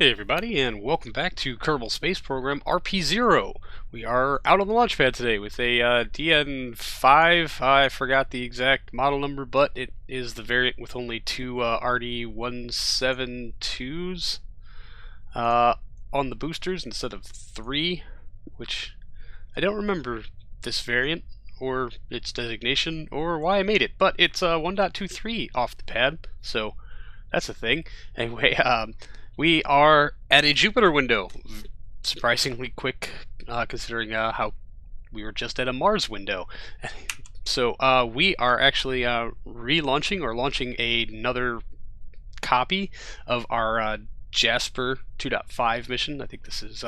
Hey everybody, and welcome back to Kerbal Space Program RP-0. We are out on the launch pad today with a DN5. I forgot the exact model number, but it is the variant with only two RD-172s on the boosters instead of three, which I don't remember this variant or its designation or why I made it, but it's 1.23 off the pad, so that's a thing. Anyway, we are at a Jupiter window, surprisingly quick, considering how we were just at a Mars window. So we are actually relaunching or launching another copy of our Jasper 2.5 mission. I think this is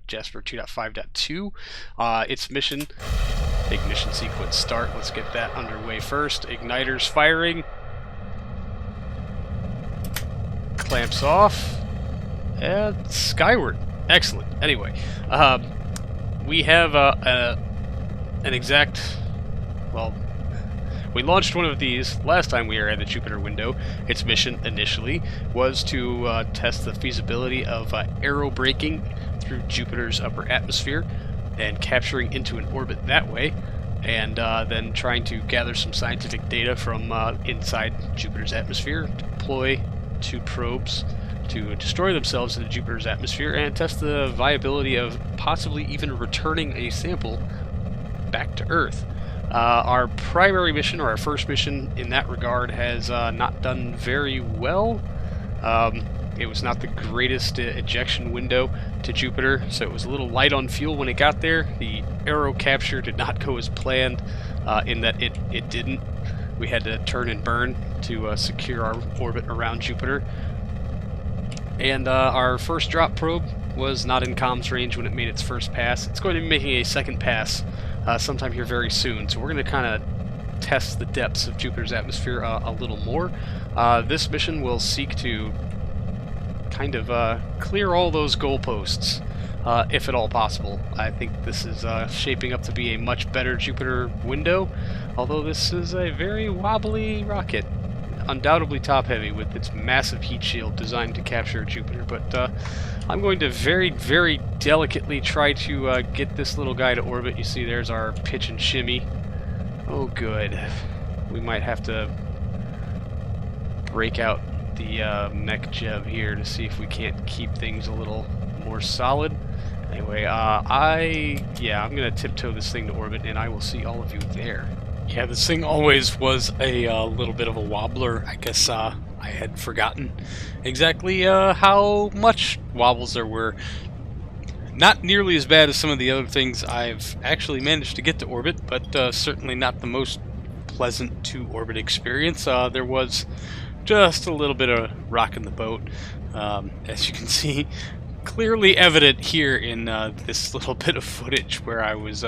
Jasper 2.5.2. Its mission, ignition sequence start. Let's get that underway first. Igniters firing. Clamps off. And skyward. Excellent. Anyway, we have an exact... Well, we launched one of these last time we were at the Jupiter window. Its mission initially was to test the feasibility of aero braking through Jupiter's upper atmosphere and capturing into an orbit that way, and then trying to gather some scientific data from inside Jupiter's atmosphere, deploy two probes to destroy themselves into Jupiter's atmosphere and test the viability of possibly even returning a sample back to Earth. Our primary mission, or our first mission in that regard, has not done very well. It was not the greatest ejection window to Jupiter, so it was a little light on fuel when it got there. The Aero capture did not go as planned, in that it didn't. We had to turn and burn to secure our orbit around Jupiter. And our first drop probe was not in comms range when it made its first pass. It's going to be making a second pass sometime here very soon, so we're going to kind of test the depths of Jupiter's atmosphere a little more. This mission will seek to kind of clear all those goalposts, if at all possible. I think this is shaping up to be a much better Jupiter window, although this is a very wobbly rocket. Undoubtedly top-heavy with its massive heat shield designed to capture Jupiter, but I'm going to very, very delicately try to get this little guy to orbit. You see there's our pitch and shimmy. Oh good. We might have to break out the Mech Jeb here to see if we can't keep things a little more solid. Anyway, I'm gonna tiptoe this thing to orbit, and I will see all of you there. Yeah, this thing always was a little bit of a wobbler. I guess I had forgotten exactly how much wobbles there were. Not nearly as bad as some of the other things I've actually managed to get to orbit, but certainly not the most pleasant to orbit experience. There was just a little bit of rocking the boat, as you can see. Clearly evident here in this little bit of footage where I was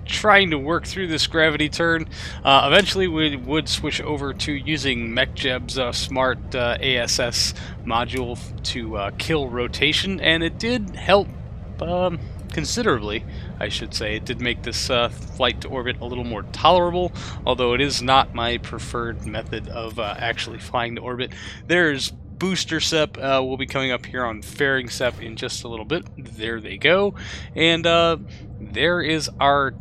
trying to work through this gravity turn. Eventually we would switch over to using Mech Jeb's smart ASS module to kill rotation, and it did help considerably, I should say. It did make this flight to orbit a little more tolerable, although it is not my preferred method of actually flying to orbit. There's Booster SEP will be coming up here on Fairing SEP in just a little bit. There they go. And there is our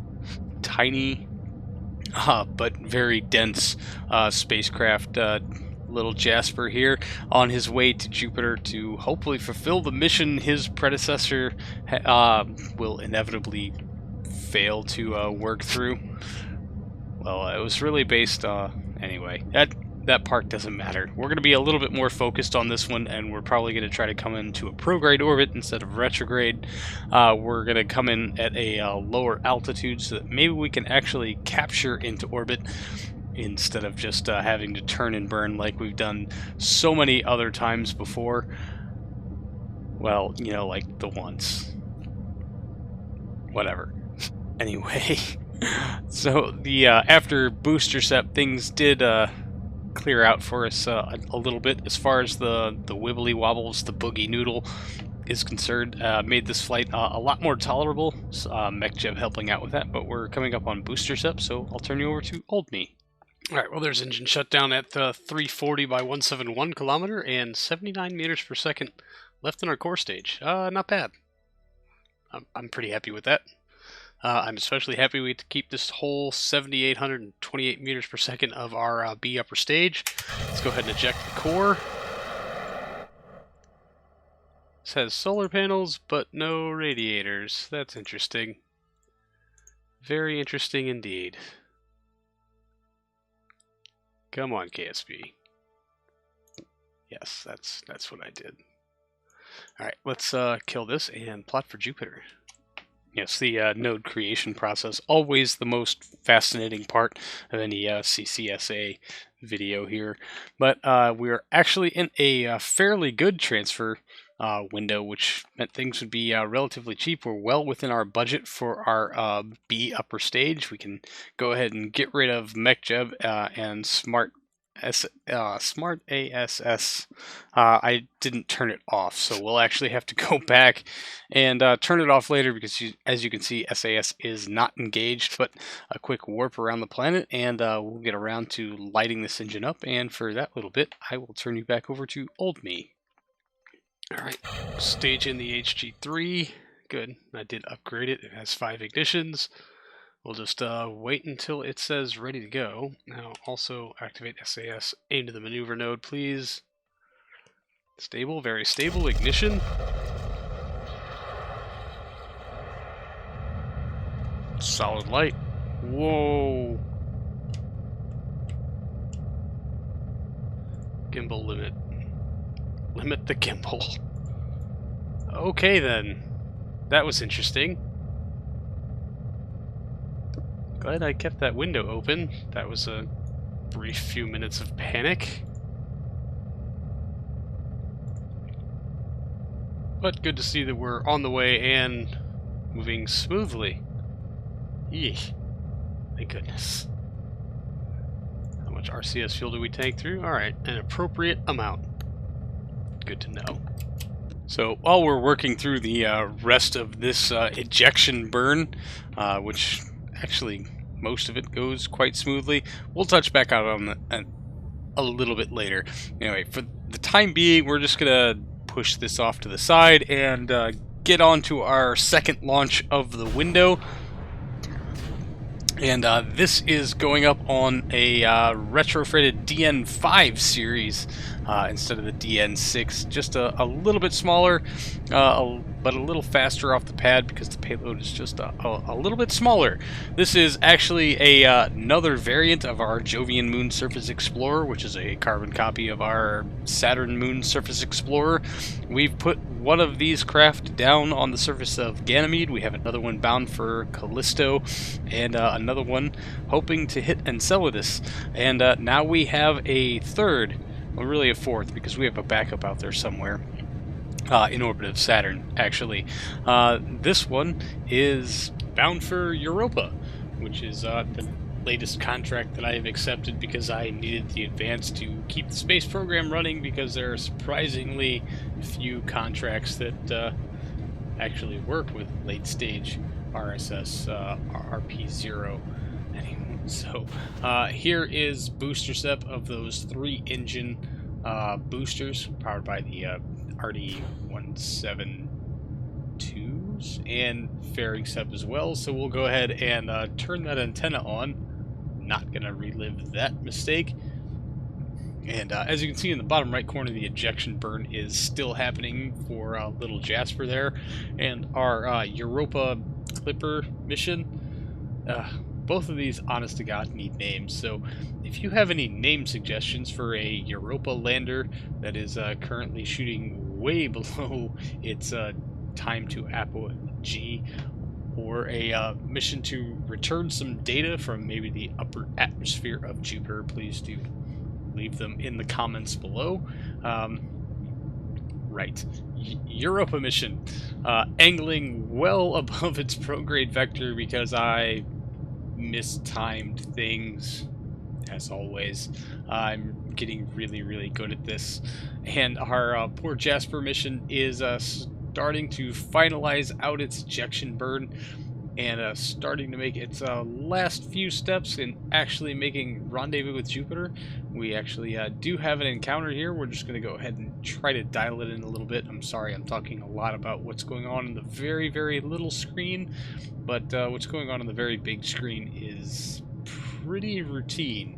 tiny but very dense spacecraft, little Jasper here, on his way to Jupiter to hopefully fulfill the mission his predecessor will inevitably fail to work through. Well, it was really based anyway, that part doesn't matter. We're going to be a little bit more focused on this one, and we're probably going to try to come into a prograde orbit instead of retrograde. We're going to come in at a lower altitude so that maybe we can actually capture into orbit instead of just having to turn and burn like we've done so many other times before. Well, you know, like the once. Whatever. Anyway, so the after Booster SEP, things did clear out for us a little bit as far as the wibbly wobbles, the boogie noodle is concerned. Made this flight a lot more tolerable. Mech Jeb helping out with that, but we're coming up on Booster SEP, so I'll turn you over to old me. Alright, well there's engine shutdown at 340 by 171 kilometer and 79 meters per second left in our core stage. Not bad. I'm pretty happy with that. I'm especially happy we get to keep this whole 7,828 meters per second of our B upper stage. Let's go ahead and eject the core. This has solar panels, but no radiators. That's interesting. Very interesting indeed. Come on, KSP. Yes, that's what I did. Alright, let's kill this and plot for Jupiter. Yes, the node creation process, always the most fascinating part of any CCSA video here. But we're actually in a fairly good transfer window, which meant things would be relatively cheap. We're well within our budget for our B upper stage. We can go ahead and get rid of Mech Jeb and Smart ASS. I didn't turn it off, so we'll actually have to go back and turn it off later because, as you can see, SAS is not engaged. But a quick warp around the planet, and we'll get around to lighting this engine up. And for that little bit, I will turn you back over to old me. Alright, stage in the HG3. Good, I did upgrade it. It has 5 ignitions. We'll just wait until it says ready to go. Now also activate SAS. Aim to the maneuver node, please. Stable, very stable. Ignition. Solid light. Whoa. Gimbal limit. Limit the gimbal. Okay then. That was interesting. Glad I kept that window open. That was a brief few minutes of panic. But good to see that we're on the way and moving smoothly. Eesh. Thank goodness. How much RCS fuel do we tank through? Alright, an appropriate amount. Good to know. So while we're working through the rest of this ejection burn, which actually most of it goes quite smoothly, we'll touch back out on that a little bit later. Anyway, for the time being, we're just gonna push this off to the side and get on to our second launch of the window. And this is going up on a retrofitted DN5 series instead of the DN6. Just a little bit smaller, but a little faster off the pad because the payload is just a little bit smaller. This is actually another variant of our Jovian Moon Surface Explorer, which is a carbon copy of our Saturn Moon Surface Explorer. We've put one of these craft down on the surface of Ganymede. We have another one bound for Callisto, and another one hoping to hit Enceladus. And now we have a third, well, really a fourth, because we have a backup out there somewhere in orbit of Saturn, actually. This one is bound for Europa, which is the latest contract that I have accepted because I needed the advance to keep the space program running, because there are surprisingly few contracts that actually work with late stage RSS RP-0 anymore. So here is booster step of those 3 engine boosters powered by the RD-172s and fairing step as well. So we'll go ahead and turn that antenna on. Not gonna relive that mistake. And as you can see in the bottom right corner, the ejection burn is still happening for little Jasper there. And our Europa Clipper mission, both of these, honest to God, need names. So if you have any name suggestions for a Europa lander that is currently shooting way below its time to apogee, or a mission to return some data from maybe the upper atmosphere of Jupiter, please do leave them in the comments below. Right, Europa mission, angling well above its prograde vector because I mistimed things, as always. I'm getting really good at this, and our poor Jasper mission is starting to finalize out its ejection burn, and starting to make its last few steps in actually making rendezvous with Jupiter. We actually do have an encounter here. We're just going to go ahead and try to dial it in a little bit. I'm sorry, I'm talking a lot about what's going on in the very, very little screen, but what's going on the very big screen is pretty routine.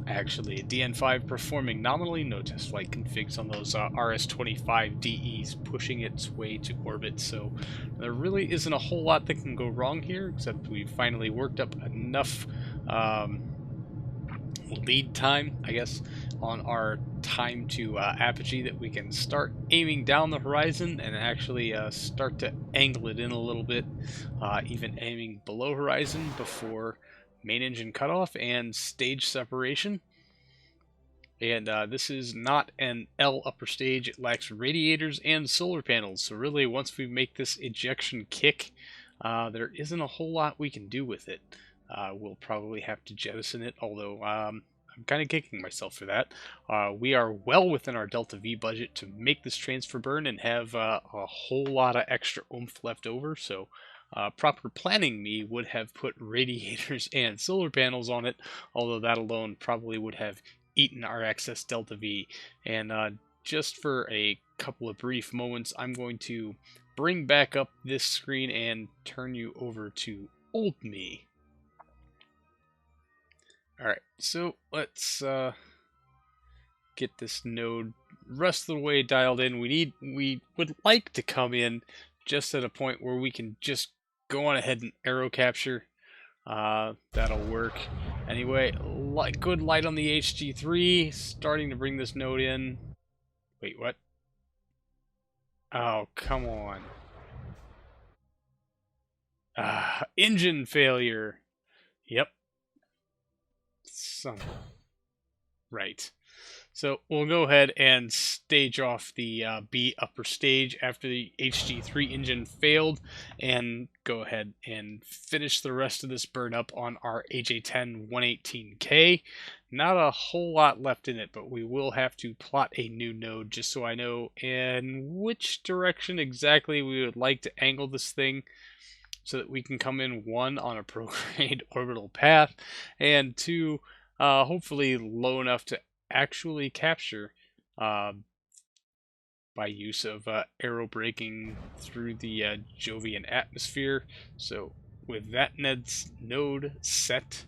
Actually, DN5 performing nominally, no test flight configs on those RS-25DEs pushing its way to orbit, so there really isn't a whole lot that can go wrong here, except we finally worked up enough lead time, I guess, on our time to apogee that we can start aiming down the horizon and actually start to angle it in a little bit, even aiming below horizon before main engine cutoff and stage separation. And this is not an L upper stage. It lacks radiators and solar panels. So really, once we make this ejection kick, there isn't a whole lot we can do with it. We'll probably have to jettison it, although I'm kind of kicking myself for that. We are well within our Delta V budget to make this transfer burn and have a whole lot of extra oomph left over. So proper planning me would have put radiators and solar panels on it, although that alone probably would have eaten our excess Delta V. And just for a couple of brief moments, I'm going to bring back up this screen and turn you over to old me. Alright, so let's get this node rest of the way dialed in. We would like to come in just at a point where we can just go on ahead and aero capture. That'll work. Anyway, good light on the HG3, starting to bring this node in. Wait, what? Oh, come on. Engine failure. Yep. Right. So we'll go ahead and stage off the B upper stage after the HG3 engine failed, and go ahead and finish the rest of this burn up on our AJ10 118K. Not a whole lot left in it, but we will have to plot a new node just so I know in which direction exactly we would like to angle this thing, so that we can come in, one, on a prograde orbital path, and two, hopefully low enough to actually capture by use of aero braking through the Jovian atmosphere. So with that node set,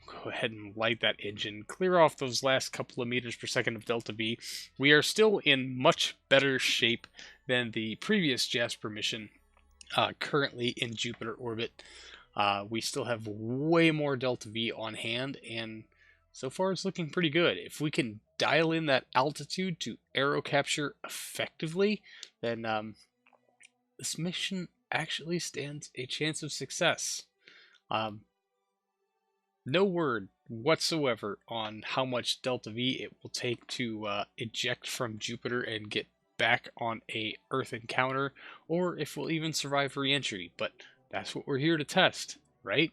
go ahead and light that engine, clear off those last couple of meters per second of Delta V. We are still in much better shape than the previous Jasper mission, currently in Jupiter orbit. We still have way more Delta V on hand, and so far it's looking pretty good. If we can dial in that altitude to aero capture effectively, then this mission actually stands a chance of success. No word whatsoever on how much Delta V it will take to eject from Jupiter and get back on a Earth encounter, or if we'll even survive reentry, but that's what we're here to test, right?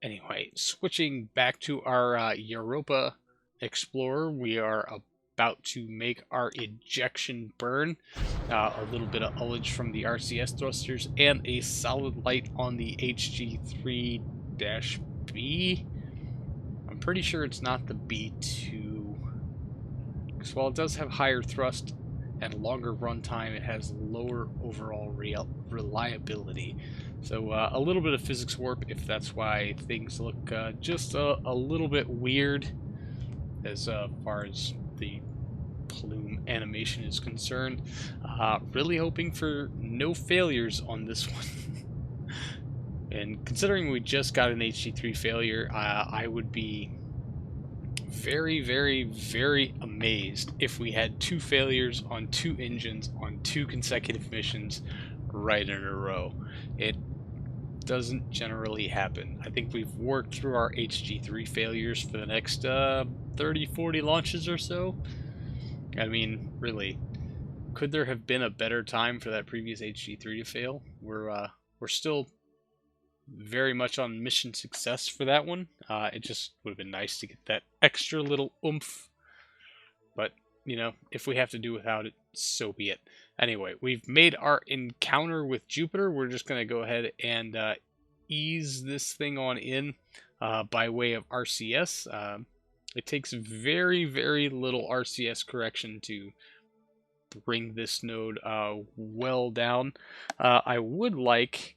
Anyway, switching back to our Europa Explorer, we are about to make our ejection burn. A little bit of ullage from the RCS thrusters and a solid light on the HG3-B. I'm pretty sure it's not the B2, because while it does have higher thrust and longer runtime, it has lower overall reliability. So a little bit of physics warp, if that's why things look just a little bit weird as far as the plume animation is concerned. Really hoping for no failures on this one. And considering we just got an HG3 failure, I would be very, very, very amazed if we had 2 failures on 2 engines on 2 consecutive missions right in a row. It doesn't generally happen. I think we've worked through our HG3 failures for the next 30-40 launches or so. I mean, really, could there have been a better time for that previous HG3 to fail? We're still very much on mission success for that one. It just would have been nice to get that extra little oomph. But you know, if we have to do without it, so be it. Anyway, we've made our encounter with Jupiter. We're just going to go ahead and ease this thing on in by way of RCS. It takes very, very little RCS correction to bring this node well down. I would like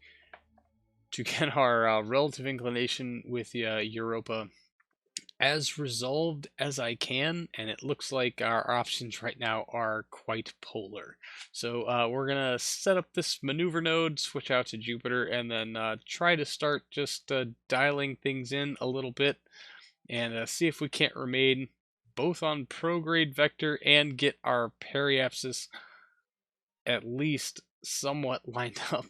to get our relative inclination with Europa as resolved as I can, and it looks like our options right now are quite polar. So we're gonna set up this maneuver node, switch out to Jupiter, and then try to start just dialing things in a little bit, and see if we can't remain both on prograde vector and get our periapsis at least somewhat lined up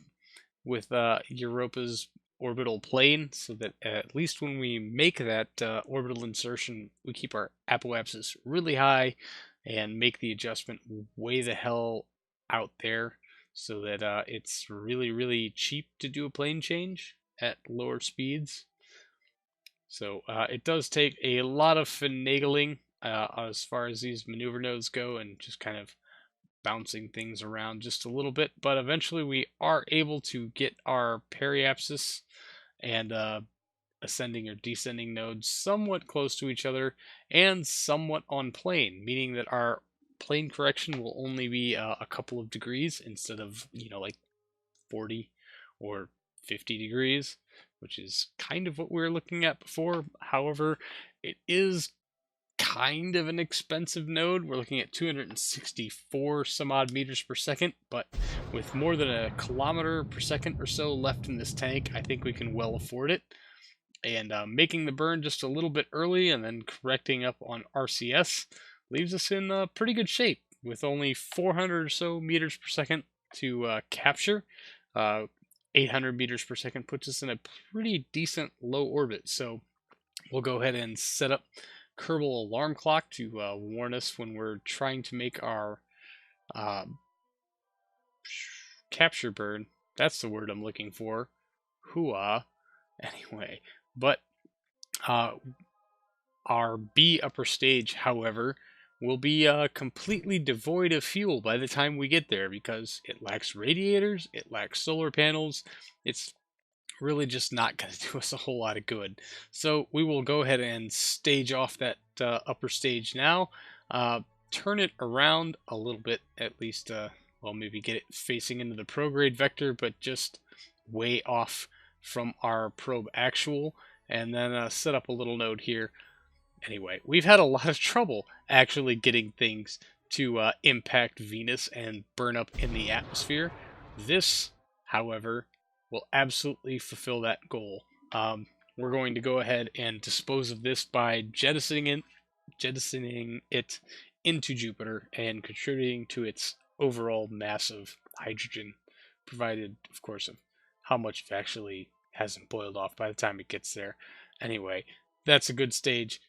with Europa's orbital plane, so that at least when we make that orbital insertion, we keep our apoapsis really high and make the adjustment way the hell out there, so that it's really, really cheap to do a plane change at lower speeds. So it does take a lot of finagling as far as these maneuver nodes go, and just kind of bouncing things around just a little bit, but eventually we are able to get our periapsis and ascending or descending nodes somewhat close to each other and somewhat on plane, meaning that our plane correction will only be a couple of degrees instead of, you know, like 40 or 50 degrees, which is kind of what we were looking at before. However, it is kind of an expensive node. We're looking at 264 some odd meters per second, but with more than a kilometer per second or so left in this tank, I think we can well afford it. And making the burn just a little bit early and then correcting up on RCS leaves us in pretty good shape with only 400 or so meters per second to capture. 800 meters per second puts us in a pretty decent low orbit, so we'll go ahead and set up Kerbal alarm clock to warn us when we're trying to make our capture burn. That's the word I'm looking for. Hooah. Anyway, but our B upper stage, however, will be completely devoid of fuel by the time we get there, because it lacks radiators, it lacks solar panels. It's really just not going to do us a whole lot of good. So we will go ahead and stage off that upper stage now, turn it around a little bit, at least, well, maybe get it facing into the prograde vector, but just way off from our probe actual, and then set up a little node here. Anyway, we've had a lot of trouble actually getting things to impact Venus and burn up in the atmosphere. This, however, will absolutely fulfill that goal. We're going to go ahead and dispose of this by jettisoning it into Jupiter and contributing to its overall mass of hydrogen, provided, of course, of how much actually hasn't boiled off by the time it gets there. Anyway, that's a good stage.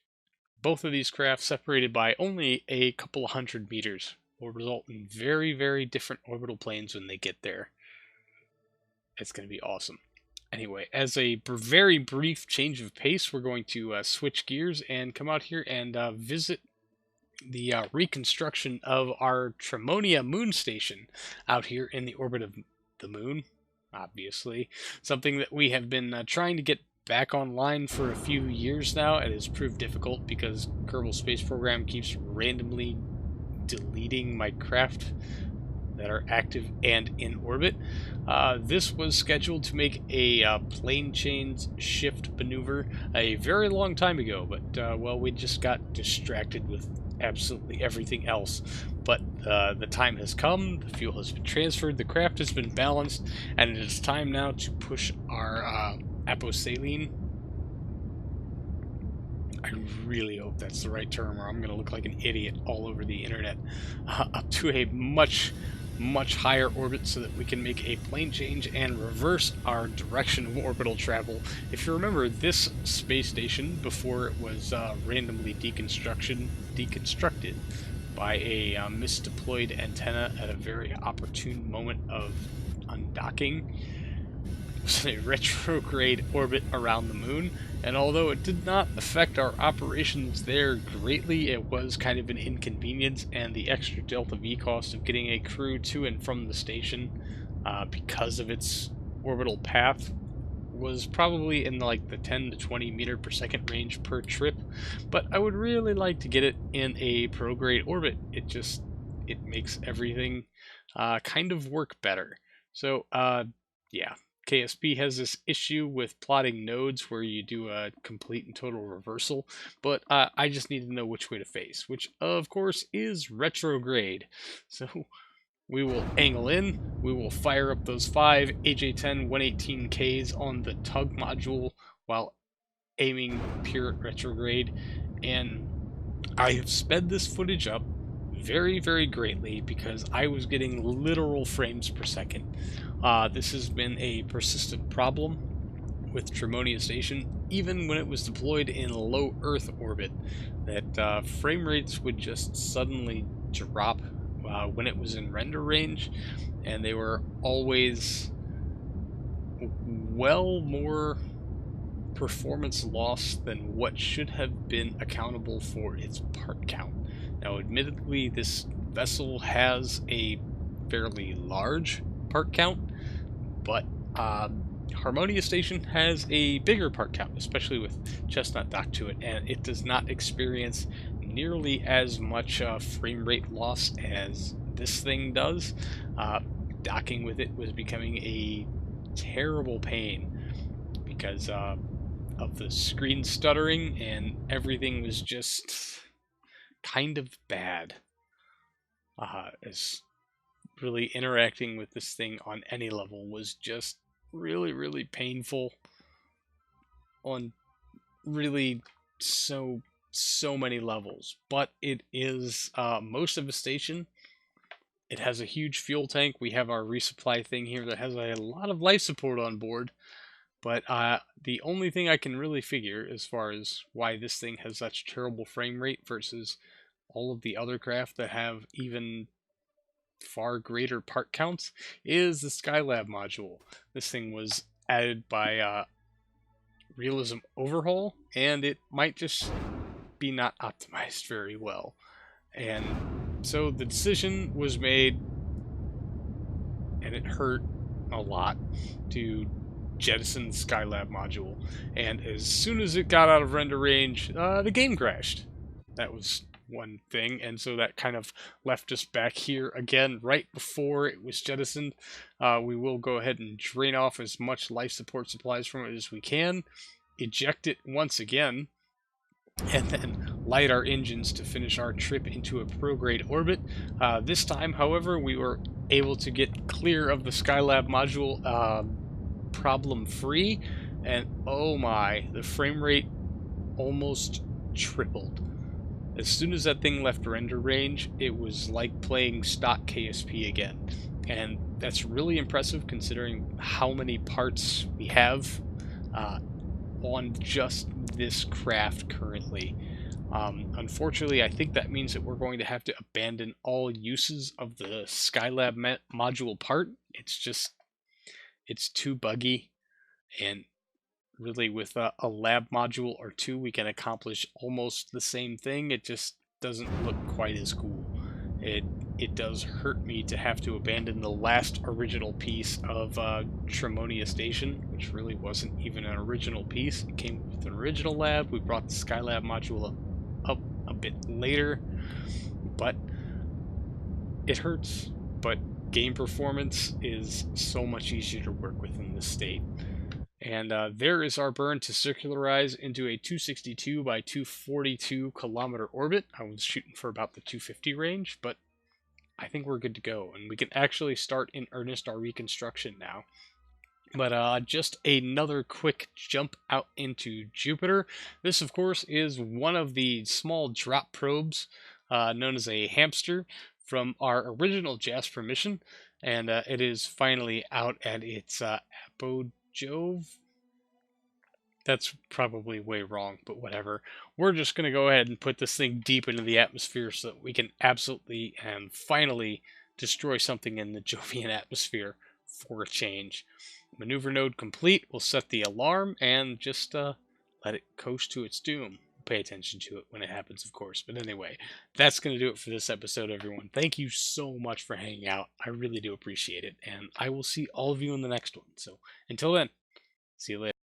Both of these craft, separated by only a couple of hundred meters, will result in very, very different orbital planes when they get there. It's going to be awesome. Anyway, as a very brief change of pace, we're going to switch gears and come out here and visit the reconstruction of our Tremonia moon station out here in the orbit of the moon. Obviously, something that we have been trying to get back online for a few years now. It has proved difficult because Kerbal Space Program keeps randomly deleting my craft that are active and in orbit. This was scheduled to make a plane change shift maneuver a very long time ago, but well, we just got distracted with absolutely everything else. But the time has come, the fuel has been transferred, the craft has been balanced, and it is time now to push our aposaline. I really hope that's the right term, or I'm going to look like an idiot all over the internet, up to a much higher orbit so that we can make a plane change and reverse our direction of orbital travel. If you remember, this space station, before it was randomly deconstructed by a misdeployed antenna at a very opportune moment of undocking, was a retrograde orbit around the moon, and although it did not affect our operations there greatly, it was kind of an inconvenience, and the extra delta V cost of getting a crew to and from the station because of its orbital path was probably in like the 10 to 20 meter per second range per trip, but I would really like to get it in a prograde orbit. It makes everything kind of work better. So yeah, KSP has this issue with plotting nodes where you do a complete and total reversal, but I just need to know which way to face, which of course is retrograde. So we will angle in, we will fire up those 5 AJ-10 118Ks on the tug module while aiming pure at retrograde, and I have sped this footage up very, very greatly because I was getting literal frames per second. This has been a persistent problem with Tremonia Station, even when it was deployed in low Earth orbit, that frame rates would just suddenly drop when it was in render range, and they were always well more performance loss than what should have been accountable for its part count. Now, admittedly, this vessel has a fairly large part count, but Harmonia Station has a bigger part count, especially with Chestnut docked to it, and it does not experience nearly as much frame rate loss as this thing does. Docking with it was becoming a terrible pain because of the screen stuttering, and everything was just kind of bad. As really interacting with this thing on any level was just really, really painful on really so many levels. But it is most of the station. It has a huge fuel tank. We have our resupply thing here that has a lot of life support on board. But the only thing I can really figure as far as why this thing has such terrible frame rate versus all of the other craft that have even far greater part counts is the Skylab module. This thing was added by Realism Overhaul, and it might just be not optimized very well. And so the decision was made, and it hurt a lot, to jettison the Skylab module. And as soon as it got out of render range, the game crashed. That was one thing, and so that kind of left us back here again right before it was jettisoned. We will go ahead and drain off as much life support supplies from it as we can, eject it once again, and then light our engines to finish our trip into a prograde orbit. This time, however, we were able to get clear of the Skylab module problem-free, and oh my, the frame rate almost tripled. As soon as that thing left render range, it was like playing stock KSP again. And that's really impressive considering how many parts we have on just this craft currently. Unfortunately, I think that means that we're going to have to abandon all uses of the Skylab module part. It's too buggy, and really with a lab module or two we can accomplish almost the same thing. It just doesn't look quite as cool. It does hurt me to have to abandon the last original piece of Tremonia Station, which really wasn't even an original piece. It came with an original lab. We brought the Skylab module up a bit later, but it hurts. But game performance is so much easier to work with in this state. And there is our burn to circularize into a 262 by 242 kilometer orbit. I was shooting for about the 250 range, but I think we're good to go. And we can actually start in earnest our reconstruction now. But just another quick jump out into Jupiter. This, of course, is one of the small drop probes known as a hamster from our original Jasper mission. And it is finally out at its apogee. That's probably way wrong, but whatever. We're just going to go ahead and put this thing deep into the atmosphere so that we can absolutely and finally destroy something in the Jovian atmosphere for a change. maneuver node complete. We'll set the alarm and just let it coast to its doom. Pay attention to it when it happens, of course. But anyway, that's going to do it for this episode, everyone. Thank you so much for hanging out. I really do appreciate it. And I will see all of you in the next one. So until then, see you later.